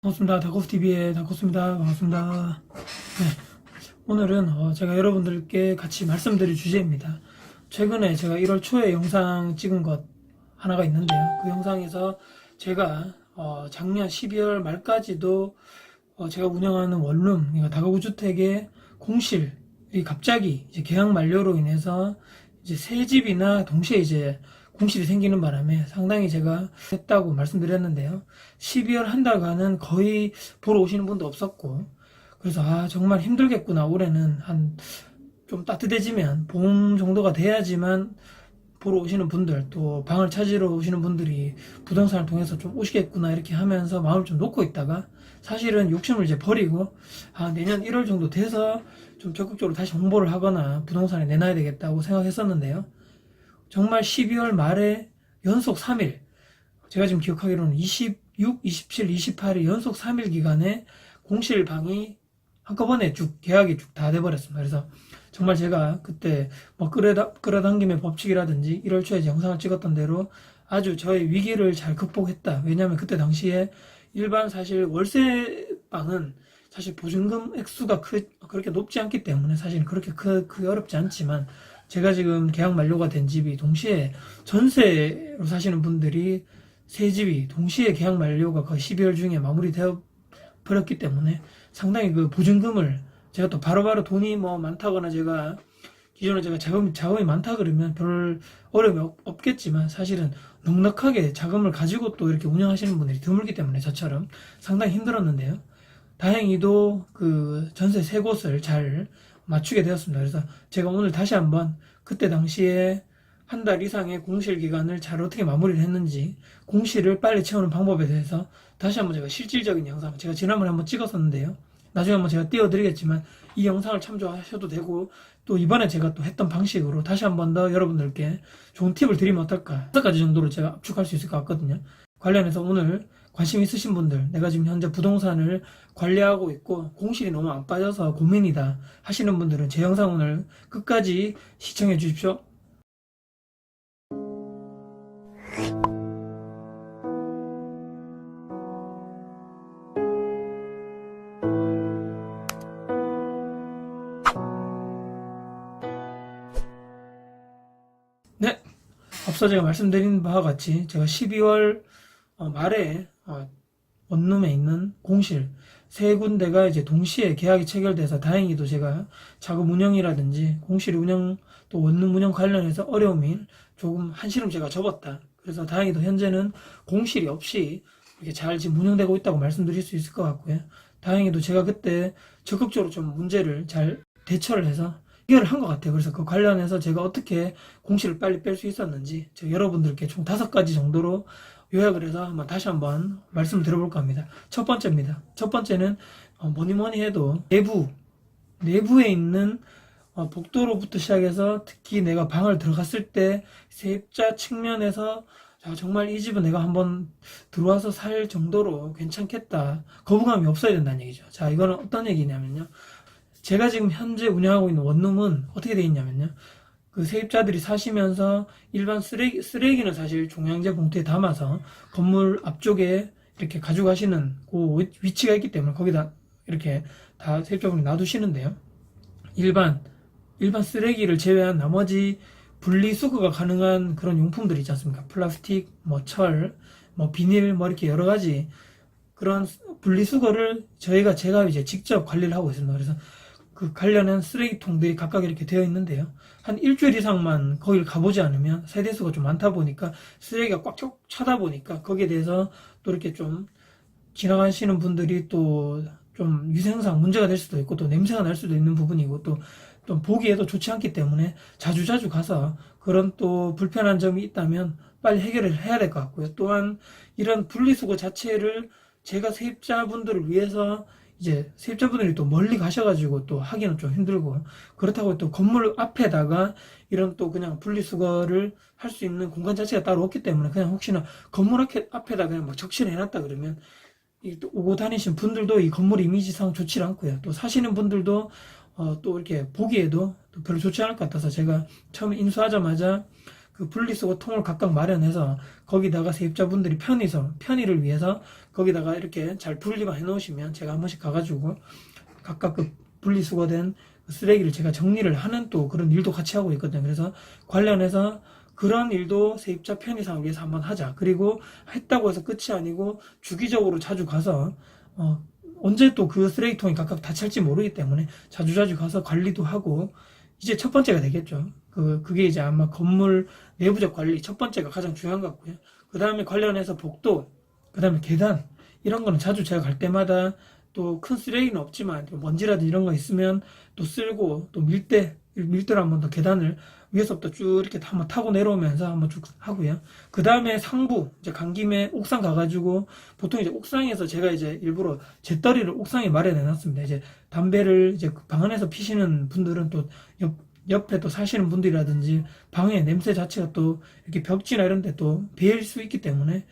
반갑습니다. 다코스TV의 다코스입니다. 반갑습니다. 네, 오늘은 제가 여러분들께 같이 말씀드릴 주제입니다. 최근에 제가 1월 초에 영상 찍은 것 하나가 있는데요. 그 영상에서 제가 작년 12월 말까지도 제가 운영하는 원룸, 그러니까 다가구 주택의 공실이 갑자기 이제 계약 만료로 인해서 이제 새 집이나 동시에 이제 공실이 생기는 바람에 상당히 제가 했다고 말씀드렸는데요. 12월 한 달간은 거의 보러 오시는 분도 없었고, 그래서 정말 힘들겠구나. 올해는 한 좀 따뜻해지면 봄 정도가 돼야지만 보러 오시는 분들, 또 방을 찾으러 오시는 분들이 부동산을 통해서 좀 오시겠구나 이렇게 하면서 마음을 좀 놓고 있다가, 사실은 욕심을 이제 버리고 내년 1월 정도 돼서 좀 적극적으로 다시 홍보를 하거나 부동산에 내놔야 되겠다고 생각했었는데요. 정말 12월 말에 연속 3일, 제가 지금 기억하기로는 26, 27, 28일 연속 3일 기간에 공실방이 한꺼번에 쭉 계약이 쭉 다 돼버렸습니다. 그래서 정말 제가 그때 뭐 끌어당김의 법칙이라든지 1월 초에 영상을 찍었던 대로 아주 저의 위기를 잘 극복했다. 왜냐하면 그때 당시에 일반 사실 월세방은 사실 보증금 액수가 그렇게 높지 않기 때문에 사실 그렇게 크게 어렵지 않지만, 제가 지금 계약 만료가 된 집이 동시에 전세로 사시는 분들이 세 집이 동시에 계약 만료가 거의 12월 중에 마무리되어 버렸기 때문에 상당히 그 보증금을 제가 또 바로바로 돈이 뭐 많다거나, 제가 기존에 제가 자금이 많다 그러면 별 어려움이 없겠지만, 사실은 넉넉하게 자금을 가지고 또 이렇게 운영하시는 분들이 드물기 때문에 저처럼 상당히 힘들었는데요. 다행히도 그 전세 세 곳을 잘 맞추게 되었습니다. 그래서 제가 오늘 다시 한번 그때 당시에 한 달 이상의 공실 기간을 잘 어떻게 마무리를 했는지, 공실을 빨리 채우는 방법에 대해서 다시 한번 제가 실질적인 영상, 제가 지난번에 한번 찍었었는데요. 나중에 한번 제가 띄워드리겠지만 이 영상을 참조하셔도 되고, 또 이번에 제가 또 했던 방식으로 다시 한번 더 여러분들께 좋은 팁을 드리면 어떨까, 5가지 정도로 제가 압축할 수 있을 것 같거든요. 관련해서 오늘 관심 있으신 분들, 내가 지금 현재 부동산을 관리하고 있고 공실이 너무 안 빠져서 고민이다 하시는 분들은 제 영상 오늘 끝까지 시청해 주십시오. 네, 앞서 제가 말씀드린 바와 같이 제가 12월 말에 원룸에 있는 공실 세 군데가 이제 동시에 계약이 체결돼서, 다행히도 제가 자금 운영이라든지 공실 운영 또 원룸 운영 관련해서 어려움이 조금 한시름 제가 접었다. 그래서 다행히도 현재는 공실이 없이 이렇게 잘 지금 운영되고 있다고 말씀드릴 수 있을 것 같고요. 다행히도 제가 그때 적극적으로 좀 문제를 잘 대처를 해서 해결을 한 것 같아요. 그래서 그 관련해서 제가 어떻게 공실을 빨리 뺄 수 있었는지 제가 여러분들께 총 5가지 정도로 요약을 해서 다시 한번 말씀을 드려볼까 합니다. 첫 번째입니다. 첫 번째는 뭐니 해도 내부에 있는 복도로부터 시작해서, 특히 내가 방을 들어갔을 때 세입자 측면에서 정말 이 집은 내가 한번 들어와서 살 정도로 괜찮겠다, 거부감이 없어야 된다는 얘기죠. 자, 이거는 어떤 얘기냐면요, 제가 지금 현재 운영하고 있는 원룸은 어떻게 되어 있냐면요, 그 세입자들이 사시면서 일반 쓰레기는 사실 종량제 봉투에 담아서 건물 앞쪽에 이렇게 가져가시는 그 위치가 있기 때문에 거기다 이렇게 다 세입자분이 놔두시는데요. 일반 쓰레기를 제외한 나머지 분리수거가 가능한 그런 용품들 있지 않습니까? 플라스틱, 철, 비닐, 이렇게 여러 가지 그런 분리수거를 제가 이제 직접 관리를 하고 있습니다. 그래서 그 관련한 쓰레기통들이 각각 이렇게 되어 있는데요. 한 일주일 이상만 거기를 가보지 않으면 세대수가 좀 많다 보니까, 쓰레기가 꽉 차다 보니까 거기에 대해서 또 이렇게 좀 지나가시는 분들이 또 좀 위생상 문제가 될 수도 있고, 또 냄새가 날 수도 있는 부분이고, 또 보기에도 좋지 않기 때문에 자주 가서 그런 또 불편한 점이 있다면 빨리 해결을 해야 될 것 같고요. 또한 이런 분리수거 자체를 제가 세입자분들을 위해서, 이제 세입자분들이 또 멀리 가셔가지고 또 하기는 좀 힘들고, 그렇다고 또 건물 앞에다가 이런 또 그냥 분리수거를 할 수 있는 공간 자체가 따로 없기 때문에, 그냥 혹시나 건물 앞에다 그냥 적시를 해놨다 그러면 또 오고 다니신 분들도 이 건물 이미지상 좋지 않고요. 또 사시는 분들도 또 이렇게 보기에도 또 별로 좋지 않을 것 같아서, 제가 처음에 인수하자마자 그 분리수거 통을 각각 마련해서 거기다가 세입자분들이 편의를 위해서 거기다가 이렇게 잘 분리만 해놓으시면 제가 한 번씩 가가지고 각각 그 분리수거된 쓰레기를 제가 정리를 하는 또 그런 일도 같이 하고 있거든요. 그래서 관련해서 그런 일도 세입자 편의상을 위해서 한번 하자. 그리고 했다고 해서 끝이 아니고 주기적으로 자주 가서 언제 또 그 쓰레기통이 각각 다 찰지 모르기 때문에 자주자주 가서 관리도 하고 이제 첫 번째가 되겠죠. 그게 이제 아마 건물 내부적 관리 첫 번째가 가장 중요한 것 같고요. 그 다음에 관련해서 복도, 그 다음에 계단 이런 거는 자주 제가 갈 때마다 또 큰 쓰레기는 없지만 먼지라든지 이런 거 있으면 또 쓸고 또 밀대로 한번 더 계단을 위에서부터 쭉 이렇게 한번 타고 내려오면서 한번 쭉 하고요. 그 다음에 상부 이제 간 김에 옥상 가가지고 보통 이제 옥상에서 제가 이제 일부러 재떨이를 옥상에 마련해 놨습니다. 이제 담배를 이제 방 안에서 피시는 분들은 또 옆에 또 사시는 분들이라든지 방의 냄새 자체가 또 이렇게 벽지나 이런 데 또 배일 수 있기 때문에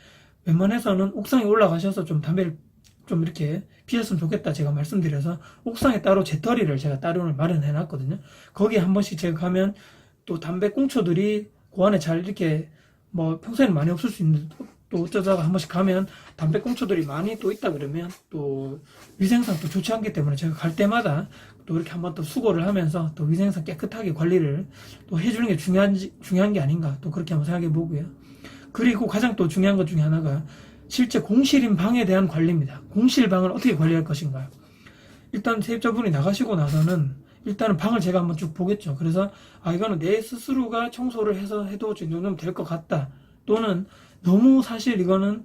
웬만해서는 옥상에 올라가셔서 좀 담배를 좀 이렇게 피셨으면 좋겠다 제가 말씀드려서 옥상에 따로 재떨이를 제가 따로 마련해 놨거든요. 거기에 한 번씩 제가 가면 또 담배 꽁초들이 그 안에 잘 이렇게 뭐 평소에는 많이 없을 수 있는데 또 어쩌다가 한 번씩 가면 담배 꽁초들이 많이 또 있다 그러면 또 위생상 또 좋지 않기 때문에 제가 갈 때마다 또 이렇게 한번 또 수거를 하면서 또 위생상 깨끗하게 관리를 또 해주는 게 중요한 게 아닌가 또 그렇게 한번 생각해 보고요. 그리고 가장 또 중요한 것 중에 하나가 실제 공실인 방에 대한 관리입니다. 공실 방을 어떻게 관리할 것인가요? 일단 세입자분이 나가시고 나서는 일단은 방을 제가 한번 쭉 보겠죠. 그래서 이거는 내 스스로가 청소를 해서 해도 이 정도면 될 것 같다. 또는 너무 사실 이거는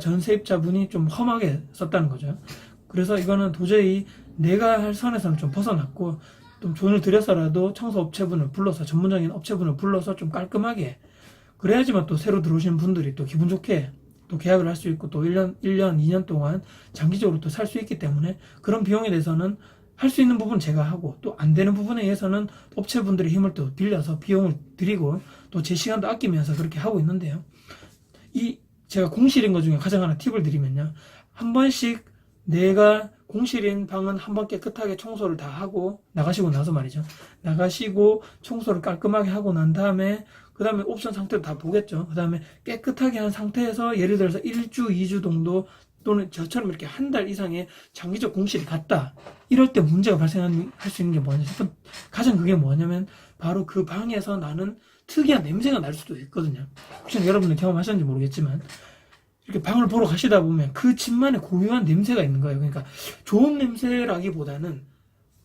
전 세입자분이 좀 험하게 썼다는 거죠. 그래서 이거는 도저히 내가 할 선에서는 좀 벗어났고 좀 돈을 들여서라도 청소업체분을 불러서 전문적인 업체분을 불러서 좀 깔끔하게 그래야지만 또 새로 들어오시는 분들이 또 기분 좋게 또 계약을 할 수 있고 또 1년, 2년 동안 장기적으로 또 살 수 있기 때문에 그런 비용에 대해서는 할 수 있는 부분은 제가 하고 또 안 되는 부분에 의해서는 업체분들의 힘을 또 빌려서 비용을 드리고 또 제 시간도 아끼면서 그렇게 하고 있는데요. 제가 공실인 것 중에 가장 하나 팁을 드리면요. 한 번씩 내가 공실인 방은 한번 깨끗하게 청소를 다 하고 나가시고 나서 말이죠. 나가시고 청소를 깔끔하게 하고 난 다음에 그 다음에 옵션 상태도 다 보겠죠. 그 다음에 깨끗하게 한 상태에서 예를 들어서 1주, 2주 정도 또는 저처럼 이렇게 한 달 이상의 장기적 공실이 갔다. 이럴 때 문제가 발생할 수 있는 게 뭐냐. 가장 그게 뭐냐면 바로 그 방에서 나는 특이한 냄새가 날 수도 있거든요. 혹시 여러분들 경험하셨는지 모르겠지만 이렇게 방을 보러 가시다 보면 그 집만의 고유한 냄새가 있는 거예요. 그러니까 좋은 냄새라기보다는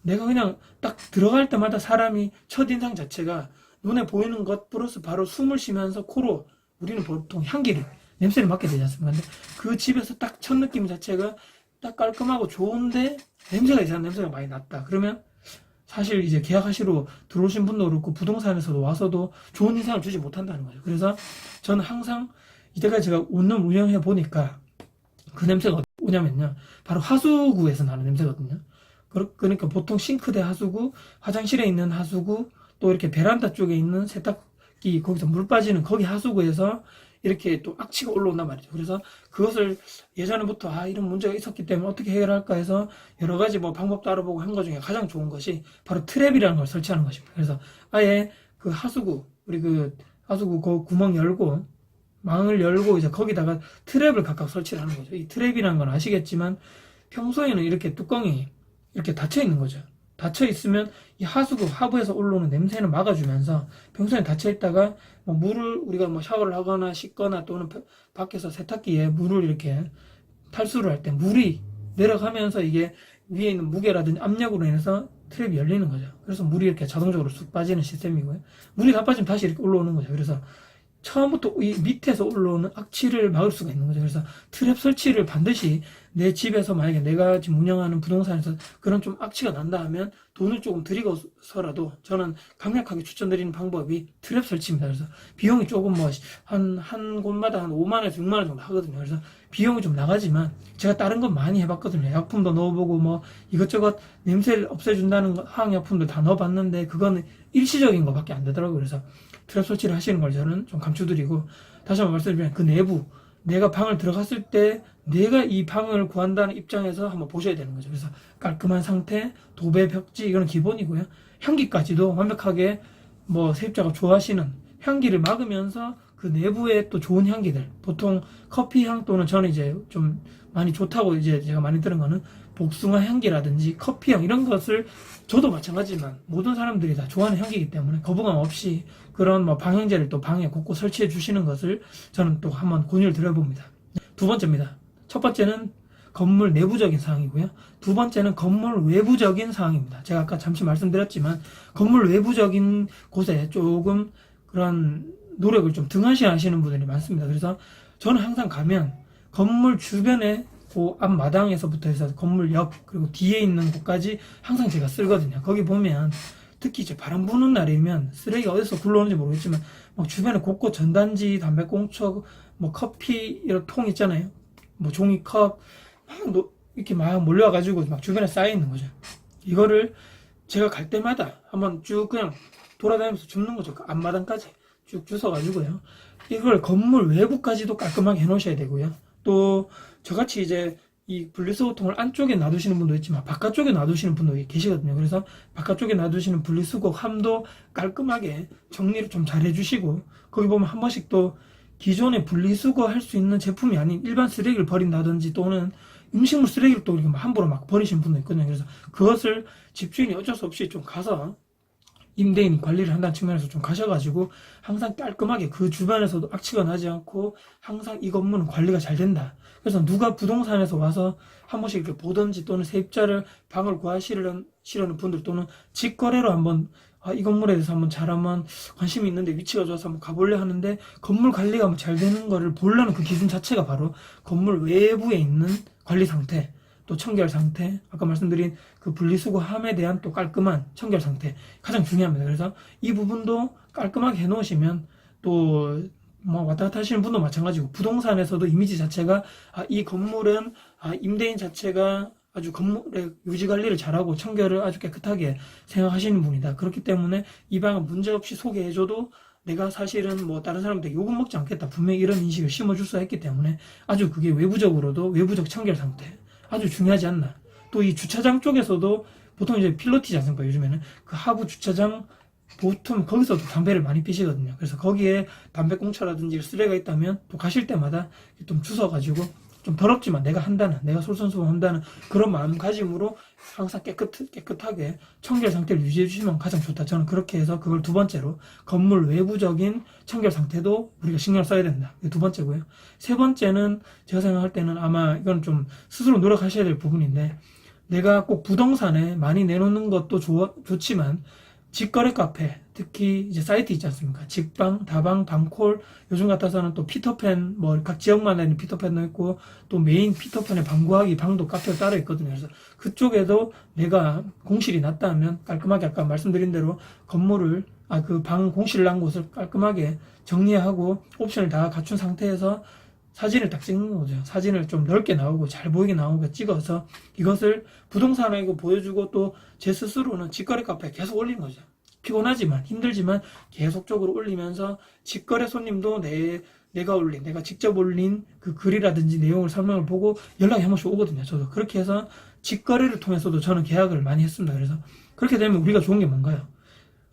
내가 그냥 딱 들어갈 때마다 사람이 첫인상 자체가 눈에 보이는 것 플러스 바로 숨을 쉬면서 코로 우리는 보통 냄새를 맡게 되지 않습니까? 근데 그 집에서 딱 첫 느낌 자체가 딱 깔끔하고 좋은데 냄새가 이상한 냄새가 많이 났다. 그러면 사실 이제 계약하시러 들어오신 분도 그렇고 부동산에서도 와서도 좋은 인상을 주지 못한다는 거죠. 그래서 저는 항상 이때까지 제가 온룸 운영해 보니까 그 냄새가 뭐냐면요. 바로 하수구에서 나는 냄새거든요. 그러니까 보통 싱크대 하수구, 화장실에 있는 하수구, 또 이렇게 베란다 쪽에 있는 세탁기 거기서 물 빠지는 거기 하수구에서 이렇게 또 악취가 올라온단 말이죠. 그래서 그것을 예전부터 이런 문제가 있었기 때문에 어떻게 해결할까 해서 여러 가지 뭐 방법도 알아보고 한 것 중에 가장 좋은 것이 바로 트랩이라는 걸 설치하는 것입니다. 그래서 아예 그 하수구, 우리 그 하수구 그 구멍 열고 망을 열고 이제 거기다가 트랩을 각각 설치를 하는 거죠. 이 트랩이라는 건 아시겠지만 평소에는 이렇게 뚜껑이 이렇게 닫혀 있는 거죠. 닫혀 있으면 이 하수구 하부에서 올라오는 냄새는 막아주면서 평소에 닫혀 있다가 뭐 물을 우리가 뭐 샤워를 하거나 씻거나 또는 밖에서 세탁기에 물을 이렇게 탈수를 할 때 물이 내려가면서 이게 위에 있는 무게라든지 압력으로 인해서 트랩이 열리는 거죠. 그래서 물이 이렇게 자동적으로 쑥 빠지는 시스템이고요. 물이 다 빠지면 다시 이렇게 올라오는 거죠. 그래서 처음부터 이 밑에서 올라오는 악취를 막을 수가 있는 거죠. 그래서 트랩 설치를 반드시 내 집에서 만약에 내가 지금 운영하는 부동산에서 그런 좀 악취가 난다 하면 돈을 조금 들이고서라도 저는 강력하게 추천드리는 방법이 트랩 설치입니다. 그래서 비용이 조금 뭐 한 곳마다 한 5만원에서 6만원 정도 하거든요. 그래서 비용이 좀 나가지만 제가 다른 건 많이 해봤거든요. 약품도 넣어보고 뭐 이것저것 냄새를 없애준다는 화학약품도 다 넣어봤는데 그거는 일시적인 것밖에 안 되더라고요. 그래서 트랩 설치를 하시는 걸 저는 좀 강추드리고 다시 한번 말씀드리면 그 내부 내가 방을 들어갔을 때 내가 이 방을 구한다는 입장에서 한번 보셔야 되는 거죠. 그래서 깔끔한 상태, 도배, 벽지 이건 기본이고요. 향기까지도 완벽하게 뭐 세입자가 좋아하시는 향기를 막으면서 그 내부에 또 좋은 향기들, 보통 커피 향 또는 저는 이제 좀 많이 좋다고 이제 제가 많이 들은 거는 복숭아 향기라든지 커피 향 이런 것을 저도 마찬가지지만 모든 사람들이 다 좋아하는 향기이기 때문에 거부감 없이 그런 뭐 방향제를 또 방에 곳곳 설치해 주시는 것을 저는 또 한번 권유를 드려봅니다. 두 번째입니다. 첫 번째는 건물 내부적인 사항이고요. 두 번째는 건물 외부적인 사항입니다. 제가 아까 잠시 말씀드렸지만 건물 외부적인 곳에 조금 그런 노력을 좀 등한시 하시는 분들이 많습니다. 그래서 저는 항상 가면 건물 주변에 그 앞마당에서부터 해서 건물 옆 그리고 뒤에 있는 곳까지 항상 제가 쓸거든요. 거기 보면 특히 이제 바람 부는 날이면 쓰레기가 어디서 굴러오는지 모르겠지만 막 주변에 곳곳 전단지, 담배꽁초, 뭐 커피 이런 통 있잖아요. 뭐 종이컵 이렇게 막 몰려와가지고 막 주변에 쌓여 있는 거죠. 이거를 제가 갈 때마다 한번 쭉 그냥 돌아다니면서 줍는 거죠. 그 앞마당까지 쭉 주워가지고요. 이걸 건물 외부까지도 깔끔하게 해놓으셔야 되고요. 또 저같이 이제 이 분리수거통을 안쪽에 놔두시는 분도 있지만 바깥쪽에 놔두시는 분도 계시거든요. 그래서 바깥쪽에 놔두시는 분리수거 함도 깔끔하게 정리를 좀 잘 해주시고 거기 보면 한 번씩 또 기존에 분리수거 할 수 있는 제품이 아닌 일반 쓰레기를 버린다든지 또는 음식물 쓰레기를 또 이렇게 함부로 막 버리시는 분도 있거든요. 그래서 그것을 집주인이 어쩔 수 없이 좀 가서 임대인 관리를 한다는 측면에서 좀 가셔가지고 항상 깔끔하게 그 주변에서도 악취가 나지 않고 항상 이 건물은 관리가 잘 된다. 그래서 누가 부동산에서 와서 한 번씩 이렇게 보든지 또는 세입자를 방을 구하시려는 분들 또는 직거래로 한번 이 건물에 대해서 한번 관심이 있는데 위치가 좋아서 한번 가볼래 하는데 건물 관리가 잘 되는 거를 보려는 그 기준 자체가 바로 건물 외부에 있는 관리 상태, 또 청결 상태, 아까 말씀드린 그 분리수거함에 대한 또 깔끔한 청결 상태 가장 중요합니다. 그래서 이 부분도 깔끔하게 해놓으시면 또 뭐 왔다 갔다 하시는 분도 마찬가지고 부동산에서도 이미지 자체가 이 건물은 임대인 자체가 아주 건물의 유지 관리를 잘하고 청결을 아주 깨끗하게 생각하시는 분이다. 그렇기 때문에 이 방은 문제없이 소개해줘도 내가 사실은 뭐 다른 사람한테 욕은 먹지 않겠다. 분명히 이런 인식을 심어줄 수 있기 때문에 아주 그게 외부적으로도 외부적 청결 상태 아주 중요하지 않나. 또 이 주차장 쪽에서도 보통 이제 필로티지 않습니까? 요즘에는 그 하부 주차장 보통 거기서도 담배를 많이 피시거든요. 그래서 거기에 담배꽁초라든지 쓰레기가 있다면 또 가실 때마다 좀 주워가지고 좀 더럽지만 내가 한다는, 내가 솔선수범한다는 그런 마음가짐으로 항상 깨끗하게 청결 상태를 유지해 주시면 가장 좋다. 저는 그렇게 해서 그걸 두 번째로 건물 외부적인 청결 상태도 우리가 신경을 써야 된다. 이게 두 번째고요. 세 번째는 제가 생각할 때는 아마 이건 좀 스스로 노력하셔야 될 부분인데 내가 꼭 부동산에 많이 내놓는 것도 좋지만 직거래 카페, 특히 이제 사이트 있지 않습니까? 직방, 다방, 방콜, 요즘 같아서는 또 피터팬, 뭐 각 지역마다 있는 피터팬도 있고, 또 메인 피터팬의 방구하기 방도 카페가 따로 있거든요. 그래서 그쪽에도 내가 공실이 났다 하면 깔끔하게 아까 말씀드린 대로 건물을, 그 방 공실 난 곳을 깔끔하게 정리하고 옵션을 다 갖춘 상태에서 사진을 딱 찍는 거죠. 사진을 좀 넓게 나오고 잘 보이게 나오게 찍어서 이것을 부동산에 보여주고 또 제 스스로는 직거래 카페에 계속 올리는 거죠. 피곤하지만 힘들지만 계속적으로 올리면서 직거래 손님도 내가 직접 올린 그 글이라든지 내용을 설명을 보고 연락이 한 번씩 오거든요. 저도 그렇게 해서 직거래를 통해서도 저는 계약을 많이 했습니다. 그래서 그렇게 되면 우리가 좋은 게 뭔가요?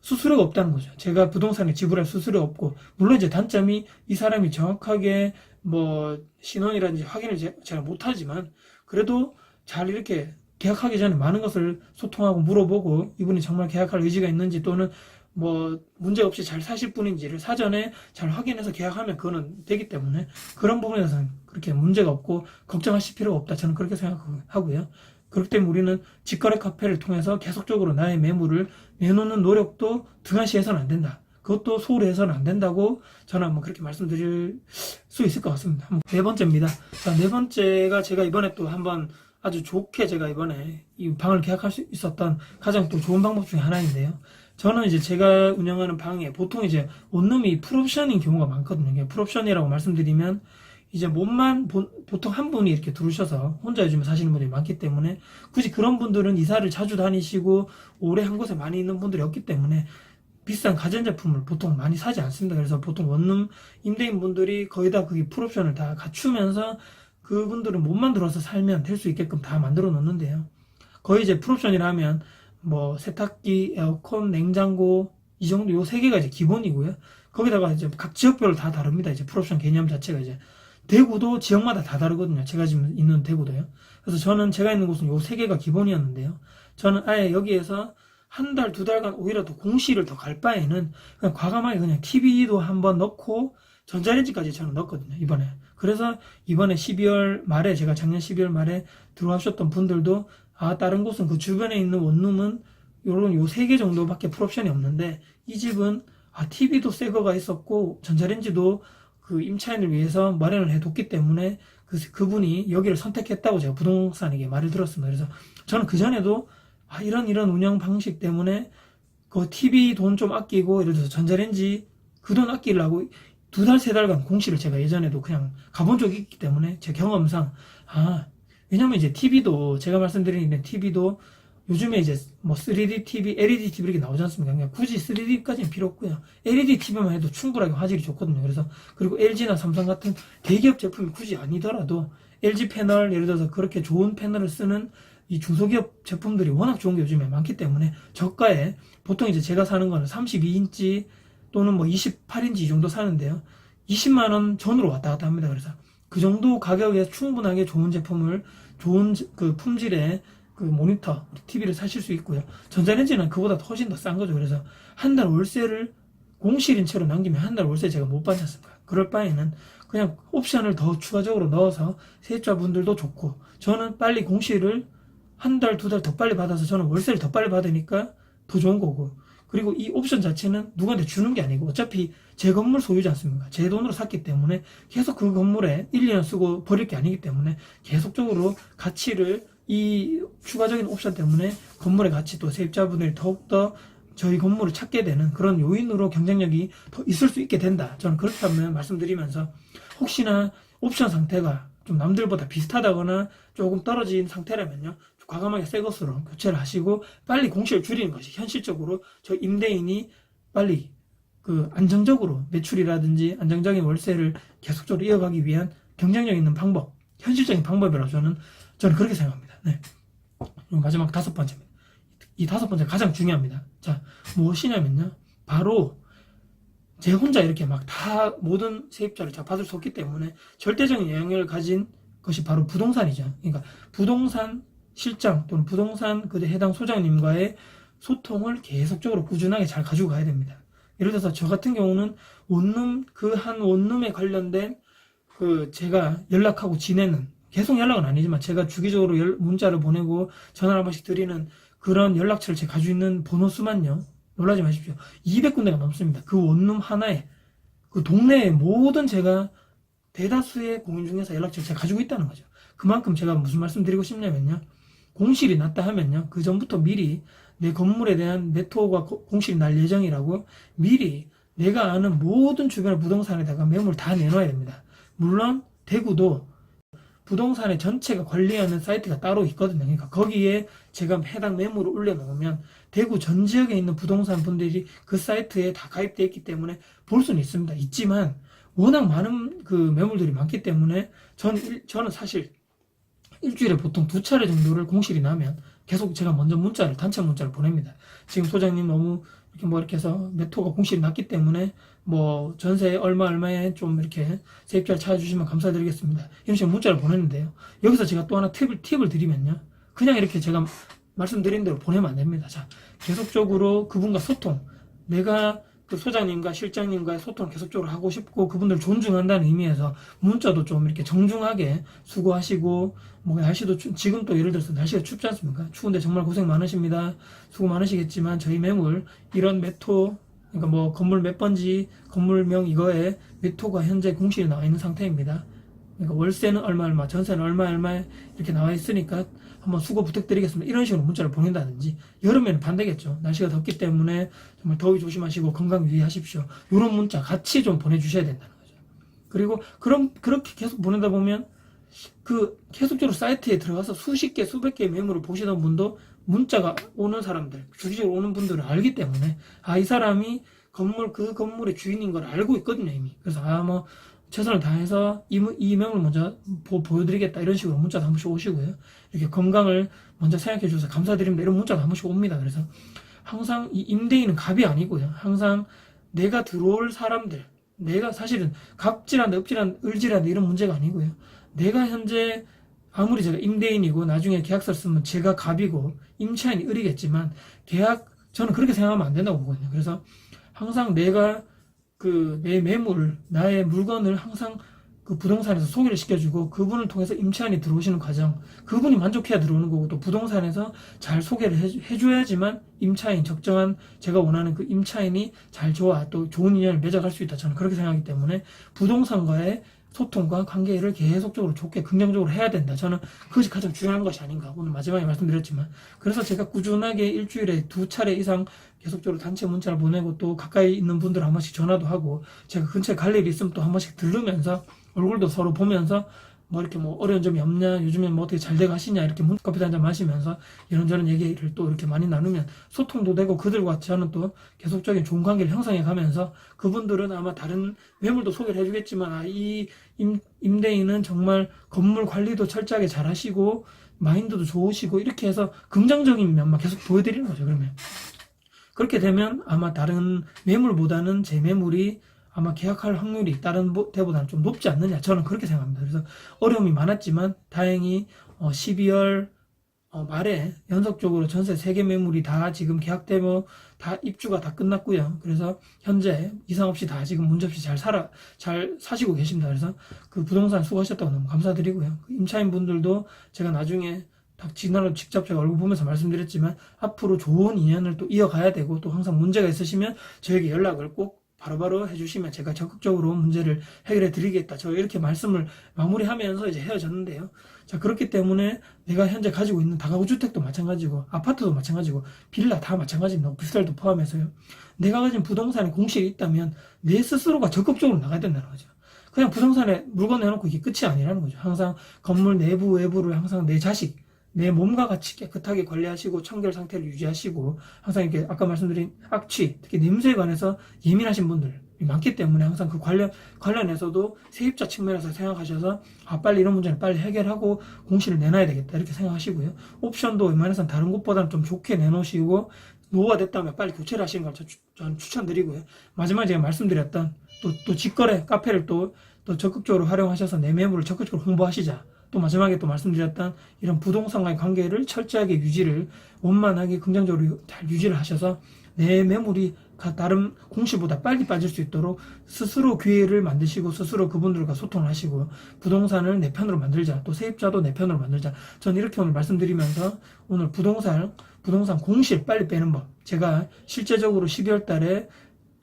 수수료가 없다는 거죠. 제가 부동산에 지불할 수수료 없고, 물론 이제 단점이 이 사람이 정확하게 뭐 신원이라든지 확인을 제가 못하지만 그래도 잘 이렇게 계약하기 전에 많은 것을 소통하고 물어보고 이분이 정말 계약할 의지가 있는지 또는 뭐 문제 없이 잘 사실 분인지를 사전에 잘 확인해서 계약하면 그거는 되기 때문에 그런 부분에서는 그렇게 문제가 없고 걱정하실 필요가 없다. 저는 그렇게 생각하고요. 그렇기 때문에 우리는 직거래 카페를 통해서 계속적으로 나의 매물을 내놓는 노력도 등한시해서는 안 된다. 그것도 소홀히 해서는 안 된다고 저는 한번 그렇게 말씀드릴 수 있을 것 같습니다. 네 번째입니다. 자, 네 번째가 제가 이번에 또 한번 아주 좋게 제가 이번에 이 방을 계약할 수 있었던 가장 또 좋은 방법 중에 하나인데요. 저는 이제 제가 운영하는 방에 보통 이제 원룸이 풀옵션인 경우가 많거든요. 풀옵션이라고 말씀드리면 이제 몸만 보통 한 분이 이렇게 들어오셔서 혼자 요즘에 사시는 분들이 많기 때문에 굳이 그런 분들은 이사를 자주 다니시고 오래 한 곳에 많이 있는 분들이 없기 때문에 비싼 가전제품을 보통 많이 사지 않습니다. 그래서 보통 원룸 임대인분들이 거의 다 그게 풀옵션을 다 갖추면서 그분들은 몸만 들어서 살면 될 수 있게끔 다 만들어 놓는데요. 거의 이제 풀옵션이라 하면 뭐 세탁기, 에어컨, 냉장고 이 정도 요 세 개가 이제 기본이고요. 거기다가 이제 각 지역별로 다 다릅니다. 이제 풀옵션 개념 자체가 이제 대구도 지역마다 다 다르거든요. 제가 지금 있는 대구도요. 그래서 저는 제가 있는 곳은 요 세 개가 기본이었는데요. 저는 아예 여기에서 한 달, 두 달간 오히려 더 공시를 더 갈 바에는 그냥 과감하게 그냥 TV도 한번 넣고 전자레인지까지 저는 넣었거든요. 이번에. 그래서 이번에 12월 말에 제가 작년 12월 말에 들어오셨던 분들도 다른 곳은 그 주변에 있는 원룸은 요런 요 세 개 정도밖에 풀옵션이 없는데 이 집은 TV도 새 거가 있었고 전자레인지도 그 임차인을 위해서 마련을 해뒀기 때문에 그분이 여기를 선택했다고 제가 부동산에게 말을 들었습니다. 그래서 저는 그전에도 이런 운영 방식 때문에 그 TV 돈 좀 아끼고 예를 들어서 전자레인지 그 돈 아끼려고 두 달, 세 달간 공시를 제가 예전에도 그냥 가본 적이 있기 때문에 제 경험상 왜냐면 이제 TV도 제가 말씀드리는 TV도 요즘에 이제 뭐 3D TV, LED TV 이렇게 나오지 않습니까? 그냥 굳이 3D까지는 필요 없고요. LED TV만 해도 충분하게 화질이 좋거든요. 그래서 그리고 LG나 삼성 같은 대기업 제품이 굳이 아니더라도 LG 패널 예를 들어서 그렇게 좋은 패널을 쓰는 이 중소기업 제품들이 워낙 좋은 게 요즘에 많기 때문에 저가에 보통 이제 제가 사는 거는 32인치 또는 뭐 28인치 이 정도 사는데요. 20만 원 전으로 왔다 갔다 합니다. 그래서 그 정도 가격에 충분하게 좋은 제품을 좋은 그 품질의 그 모니터, TV를 사실 수 있고요. 전자레인지는 그보다 훨씬 더 싼 거죠. 그래서 한 달 월세를 공실인 채로 남기면 한 달 월세 제가 못 받지 않습니까? 그럴 바에는 그냥 옵션을 더 추가적으로 넣어서 세입자분들도 좋고 저는 빨리 공실을 한 달, 두 달 더 빨리 받아서 저는 월세를 더 빨리 받으니까 더 좋은 거고 그리고 이 옵션 자체는 누구한테 주는 게 아니고 어차피 제 건물 소유지 않습니까? 제 돈으로 샀기 때문에 계속 그 건물에 1, 2년 쓰고 버릴 게 아니기 때문에 계속적으로 가치를 이 추가적인 옵션 때문에 건물의 가치 또 세입자분들이 더욱더 저희 건물을 찾게 되는 그런 요인으로 경쟁력이 더 있을 수 있게 된다. 저는 그렇다면 말씀드리면서 혹시나 옵션 상태가 좀 남들보다 비슷하다거나 조금 떨어진 상태라면요. 과감하게 새 것으로 교체를 하시고 빨리 공시를 줄이는 것이 현실적으로 저 임대인이 빨리 그 안정적으로 매출이라든지 안정적인 월세를 계속적으로 이어가기 위한 경쟁력 있는 방법, 현실적인 방법이라고 저는 그렇게 생각합니다. 네. 그리고 마지막 5번째입니다. 이 5번째 가장 중요합니다. 자, 무엇이냐면요. 바로 제 혼자 이렇게 막 다 모든 세입자를 다 받을 수 없기 때문에 절대적인 영향력을 가진 것이 바로 부동산이죠. 그러니까 부동산 실장 또는 부동산 그 해당 소장님과의 소통을 계속적으로 꾸준하게 잘 가지고 가야 됩니다. 예를 들어서 저 같은 경우는 원룸 그 한 원룸에 관련된 그 제가 연락하고 지내는 계속 연락은 아니지만 제가 주기적으로 문자를 보내고 전화를 한 번씩 드리는 그런 연락처를 제가 가지고 있는 번호 수만요. 놀라지 마십시오. 200군데가 넘습니다. 그 원룸 하나에 그 동네의 모든 제가 대다수의 공인 중개사 연락처를 제가 가지고 있다는 거죠. 그만큼 제가 무슨 말씀 드리고 싶냐면요. 공실이 났다 하면요. 그 전부터 미리 내 건물에 대한 매토가 공실이 날 예정이라고 미리 내가 아는 모든 주변의 부동산에다가 매물 다 내놔야 됩니다. 물론 대구도 부동산의 전체가 관리하는 사이트가 따로 있거든요. 그러니까 거기에 제가 해당 매물을 올려놓으면 대구 전 지역에 있는 부동산 분들이 그 사이트에 다 가입되어 있기 때문에 볼 수는 있습니다. 있지만 워낙 많은 그 매물들이 많기 때문에 저는 사실 일주일에 보통 2차례 정도를 공실이 나면 계속 제가 먼저 단체 문자를 보냅니다. 지금 소장님 너무 이렇게 해서 매토가 공실이 났기 때문에 뭐 전세 얼마에 좀 이렇게 세입자를 찾아주시면 감사드리겠습니다. 이런 식으로 문자를 보냈는데요. 여기서 제가 또 하나 팁을 드리면요. 그냥 이렇게 제가 말씀드린 대로 보내면 안 됩니다. 자, 계속적으로 그분과 소통. 내가 그 소장님과 실장님과의 소통을 계속적으로 하고 싶고 그분들 존중한다는 의미에서 문자도 좀 이렇게 정중하게 수고하시고 뭐 날씨도 지금 또 예를 들어서 날씨가 춥지 않습니까? 추운데 정말 고생 많으십니다. 수고 많으시겠지만 저희 매물 이런 매토 그러니까 뭐 건물 몇 번지 건물명 이거에 매토가 현재 공실이 나와 있는 상태입니다. 그러니까 월세는 얼마 전세는 얼마 이렇게 나와 있으니까 한번 수고 부탁드리겠습니다. 이런 식으로 문자를 보낸다든지 여름에는 반대겠죠. 날씨가 덥기 때문에 정말 더위 조심하시고 건강 유의하십시오. 이런 문자 같이 좀 보내주셔야 된다는 거죠. 그리고 그렇게 계속 보내다 보면 그 계속적으로 사이트에 들어가서 수십 개 수백 개의 매물을 보시던 분도 문자가 오는 사람들 주기적으로 오는 분들을 알기 때문에 이 사람이 그 건물의 주인인 걸 알고 있거든요 이미. 그래서 뭐 최선을 다해서 이 매물 먼저 보여드리겠다 이런 식으로 문자도 한 번씩 오시고요. 이렇게 건강을 먼저 생각해 주셔서 감사드립니다 이런 문자도 한 번씩 옵니다. 그래서 항상 이 임대인은 갑이 아니고요. 항상 내가 들어올 사람들, 내가 사실은 갑질한다, 읍질한다, 을질한다 이런 문제가 아니고요. 내가 현재 아무리 제가 임대인이고 나중에 계약서를 쓰면 제가 갑이고 임차인이 을이겠지만 저는 그렇게 생각하면 안 된다고 보거든요. 그래서 항상 내가 내 매물, 나의 물건을 항상 그 부동산에서 소개를 시켜주고 그분을 통해서 임차인이 들어오시는 과정, 그분이 만족해야 들어오는 거고 또 부동산에서 잘 소개를 해줘야지만 임차인, 적정한 제가 원하는 그 임차인이 잘 좋아 또 좋은 인연을 맺어갈 수 있다. 저는 그렇게 생각하기 때문에 부동산과의 소통과 관계를 계속적으로 좋게 긍정적으로 해야 된다. 저는 그것이 가장 중요한 것이 아닌가. 오늘 마지막에 말씀드렸지만 그래서 제가 꾸준하게 일주일에 2차례 이상 계속적으로 단체 문자를 보내고 또 가까이 있는 분들 한 번씩 전화도 하고 제가 근처에 갈 일이 있으면 또 한 번씩 들르면서 얼굴도 서로 보면서 뭐 이렇게 뭐 어려운 점이 없냐, 요즘에 뭐 어떻게 잘 되고 하시냐 이렇게 커피도 한잔 마시면서 이런저런 얘기를 또 이렇게 많이 나누면 소통도 되고 그들과 저는 또 계속적인 좋은 관계를 형성해 가면서 그분들은 아마 다른 매물도 소개를 해주겠지만 이 임대인은 정말 건물 관리도 철저하게 잘 하시고 마인드도 좋으시고 이렇게 해서 긍정적인 면만 계속 보여드리는 거죠. 그러면 그렇게 되면 아마 다른 매물보다는 제 매물이 아마 계약할 확률이 다른 데보다는 좀 높지 않느냐 저는 그렇게 생각합니다. 그래서 어려움이 많았지만 다행히 12월 말에 연속적으로 전세 3개 매물이 다 지금 계약되고 다 입주가 다 끝났고요. 그래서 현재 이상 없이 다 지금 문제없이 잘 사시고 계십니다. 그래서 그 부동산 수고하셨다고 너무 감사드리고요. 그 임차인 분들도 제가 나중에 지난번 직접 제가 얼굴 보면서 말씀드렸지만 앞으로 좋은 인연을 또 이어가야 되고 또 항상 문제가 있으시면 저에게 연락을 꼭 바로바로 해주시면 제가 적극적으로 문제를 해결해 드리겠다. 저 이렇게 말씀을 마무리하면서 이제 헤어졌는데요. 자, 그렇기 때문에 내가 현재 가지고 있는 다가구 주택도 마찬가지고 아파트도 마찬가지고 빌라 다 마찬가지입니다. 오피스텔도 포함해서요. 내가 가진 부동산에 공실이 있다면 내 스스로가 적극적으로 나가야 된다는 거죠. 그냥 부동산에 물건 내놓고 이게 끝이 아니라는 거죠. 항상 건물 내부 외부를 항상 내 자식 내 몸과 같이 깨끗하게 관리하시고 청결 상태를 유지하시고 항상 이렇게 아까 말씀드린 악취, 특히 냄새에 관해서 예민하신 분들이 많기 때문에 항상 그 관련해서도 세입자 측면에서 생각하셔서 빨리 이런 문제는 빨리 해결하고 공시를 내놔야 되겠다 이렇게 생각하시고요. 옵션도 웬만해서는 다른 곳보다는 좀 좋게 내놓으시고 노후가 됐다면 빨리 교체를 하시는 걸 저는 추천드리고요. 마지막에 제가 말씀드렸던 또 직거래 카페를 또 적극적으로 활용하셔서 내 매물을 적극적으로 홍보하시자. 또 마지막에 또 말씀드렸던 이런 부동산과의 관계를 철저하게 유지를 원만하게 긍정적으로 잘 유지를 하셔서 내 매물이 다른 공시보다 빨리 빠질 수 있도록 스스로 기회를 만드시고 스스로 그분들과 소통을 하시고 부동산을 내 편으로 만들자 또 세입자도 내 편으로 만들자 전 이렇게 오늘 말씀드리면서 오늘 부동산 공실 빨리 빼는 법 제가 실제적으로 12월 달에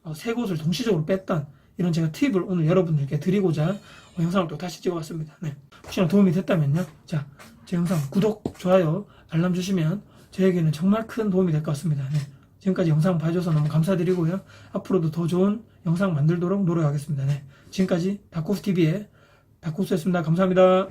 3곳을 동시적으로 뺐던 이런 제가 팁을 오늘 여러분들께 드리고자 영상을 또 다시 찍어봤습니다. 네. 혹시나 도움이 됐다면요. 자, 제 영상 구독, 좋아요, 알람 주시면 저에게는 정말 큰 도움이 될 것 같습니다. 네. 지금까지 영상 봐주셔서 너무 감사드리고요. 앞으로도 더 좋은 영상 만들도록 노력하겠습니다. 네. 지금까지 다코스TV의 다코스였습니다. 감사합니다.